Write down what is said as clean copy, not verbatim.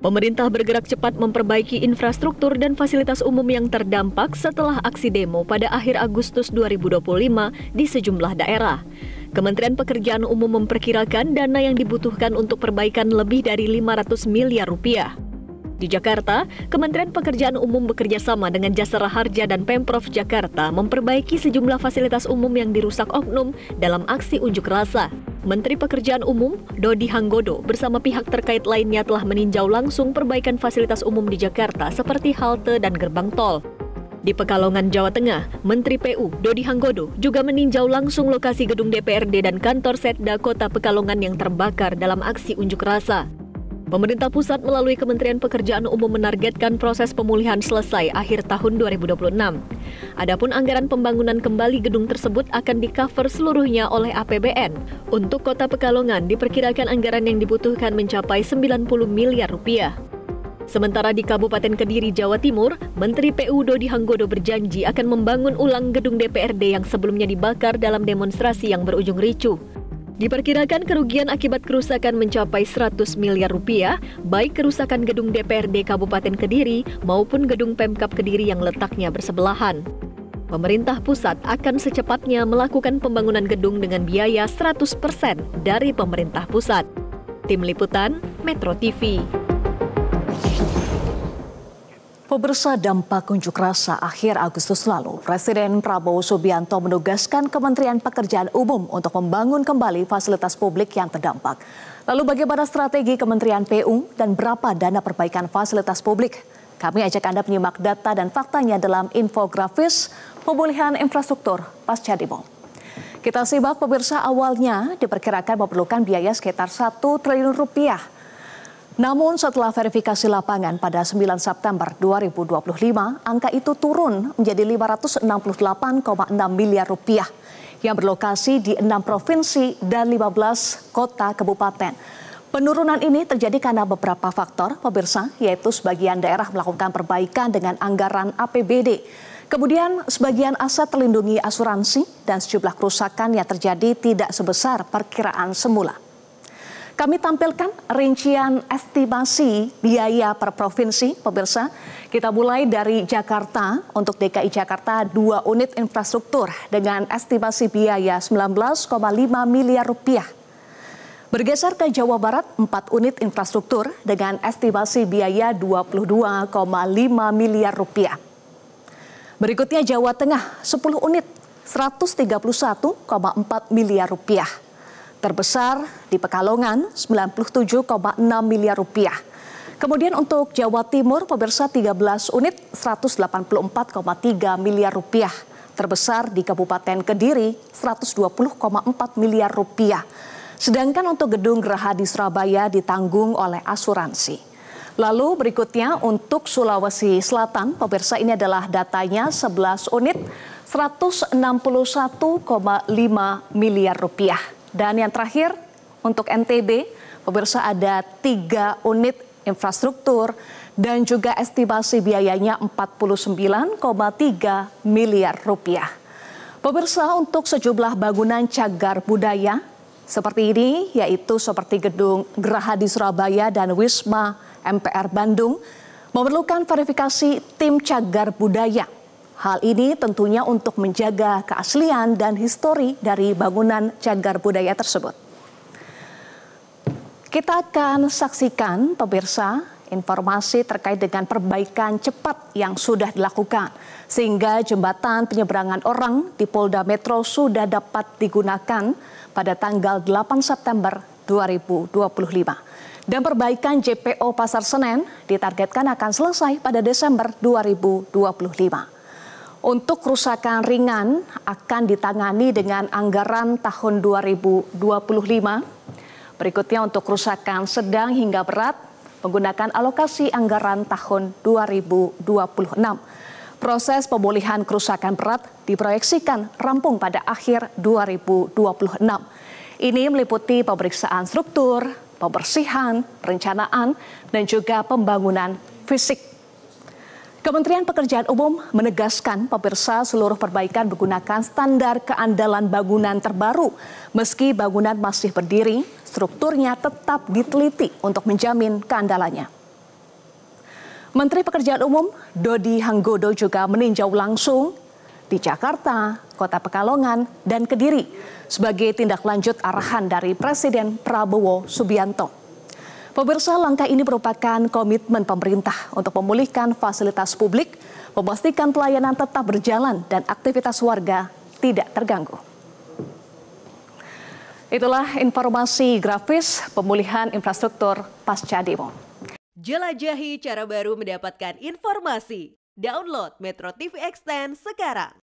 Pemerintah bergerak cepat memperbaiki infrastruktur dan fasilitas umum yang terdampak setelah aksi demo pada akhir Agustus 2025 di sejumlah daerah. Kementerian Pekerjaan Umum memperkirakan dana yang dibutuhkan untuk perbaikan lebih dari 500 miliar rupiah. Di Jakarta, Kementerian Pekerjaan Umum bekerja sama dengan Jasara Harja dan Pemprov Jakarta memperbaiki sejumlah fasilitas umum yang dirusak oknum dalam aksi unjuk rasa. Menteri Pekerjaan Umum, Dodi Hanggodo, bersama pihak terkait lainnya telah meninjau langsung perbaikan fasilitas umum di Jakarta seperti halte dan gerbang tol. Di Pekalongan, Jawa Tengah, Menteri PU, Dodi Hanggodo, juga meninjau langsung lokasi gedung DPRD dan kantor Setda Kota Pekalongan yang terbakar dalam aksi unjuk rasa. Pemerintah pusat melalui Kementerian Pekerjaan Umum menargetkan proses pemulihan selesai akhir tahun 2026. Adapun anggaran pembangunan kembali gedung tersebut akan di-cover seluruhnya oleh APBN. Untuk Kota Pekalongan diperkirakan anggaran yang dibutuhkan mencapai 90 miliar rupiah. Sementara di Kabupaten Kediri, Jawa Timur, Menteri PU Dodi Hanggodo berjanji akan membangun ulang gedung DPRD yang sebelumnya dibakar dalam demonstrasi yang berujung ricuh. Diperkirakan kerugian akibat kerusakan mencapai 100 miliar rupiah, baik kerusakan gedung DPRD Kabupaten Kediri maupun gedung Pemkab Kediri yang letaknya bersebelahan. Pemerintah pusat akan secepatnya melakukan pembangunan gedung dengan biaya 100% dari pemerintah pusat. Tim Liputan, Metro TV. Pemirsa, dampak unjuk rasa akhir Agustus lalu, Presiden Prabowo Subianto menugaskan Kementerian Pekerjaan Umum untuk membangun kembali fasilitas publik yang terdampak. Lalu bagaimana strategi Kementerian PU dan berapa dana perbaikan fasilitas publik? Kami ajak Anda menyimak data dan faktanya dalam infografis pemulihan infrastruktur pasca demo. Kita simak, pemirsa, awalnya diperkirakan memerlukan biaya sekitar 1 triliun rupiah. Namun setelah verifikasi lapangan pada 9 September 2025, angka itu turun menjadi 568,6 miliar rupiah yang berlokasi di 6 provinsi dan 15 kota kabupaten. Penurunan ini terjadi karena beberapa faktor, pemirsa, yaitu sebagian daerah melakukan perbaikan dengan anggaran APBD. Kemudian sebagian aset terlindungi asuransi dan sejumlah kerusakan yang terjadi tidak sebesar perkiraan semula. Kami tampilkan rincian estimasi biaya per provinsi, pemirsa. Kita mulai dari Jakarta. Untuk DKI Jakarta, 2 unit infrastruktur dengan estimasi biaya 19,5 miliar rupiah. Bergeser ke Jawa Barat, 4 unit infrastruktur dengan estimasi biaya 22,5 miliar rupiah. Berikutnya Jawa Tengah, 10 unit, 131,4 miliar rupiah. Terbesar di Pekalongan, 97,6 miliar rupiah. Kemudian untuk Jawa Timur, pemirsa, 13 unit, 184,3 miliar rupiah. Terbesar di Kabupaten Kediri, 120,4 miliar rupiah. Sedangkan untuk gedung Geraha di Surabaya ditanggung oleh asuransi. Lalu berikutnya untuk Sulawesi Selatan, pemirsa, ini adalah datanya, 11 unit, 161,5 miliar rupiah. Dan yang terakhir untuk NTB, pemirsa, ada 3 unit infrastruktur dan juga estimasi biayanya 49,3 miliar rupiah. Pemirsa, untuk sejumlah bangunan cagar budaya seperti ini, yaitu seperti gedung Geraha di Surabaya dan Wisma MPR Bandung, memerlukan verifikasi tim cagar budaya. Hal ini tentunya untuk menjaga keaslian dan histori dari bangunan cagar budaya tersebut. Kita akan saksikan, pemirsa, informasi terkait dengan perbaikan cepat yang sudah dilakukan. Sehingga jembatan penyeberangan orang di Polda Metro sudah dapat digunakan pada tanggal 8 September 2025. Dan perbaikan JPO Pasar Senen ditargetkan akan selesai pada Desember 2025. Untuk kerusakan ringan akan ditangani dengan anggaran tahun 2025. Berikutnya untuk kerusakan sedang hingga berat menggunakan alokasi anggaran tahun 2026. Proses pemulihan kerusakan berat diproyeksikan rampung pada akhir 2026. Ini meliputi pemeriksaan struktur, pembersihan, perencanaan, dan juga pembangunan fisik. Kementerian Pekerjaan Umum menegaskan, pemirsa, seluruh perbaikan menggunakan standar keandalan bangunan terbaru. Meski bangunan masih berdiri, strukturnya tetap diteliti untuk menjamin keandalannya. Menteri Pekerjaan Umum Dodi Hanggodo juga meninjau langsung di Jakarta, Kota Pekalongan, dan Kediri sebagai tindak lanjut arahan dari Presiden Prabowo Subianto. Pemirsa, langkah ini merupakan komitmen pemerintah untuk memulihkan fasilitas publik, memastikan pelayanan tetap berjalan dan aktivitas warga tidak terganggu. Itulah informasi grafis pemulihan infrastruktur pasca demo. Jelajahi cara baru mendapatkan informasi. Download Metro TV Extend sekarang.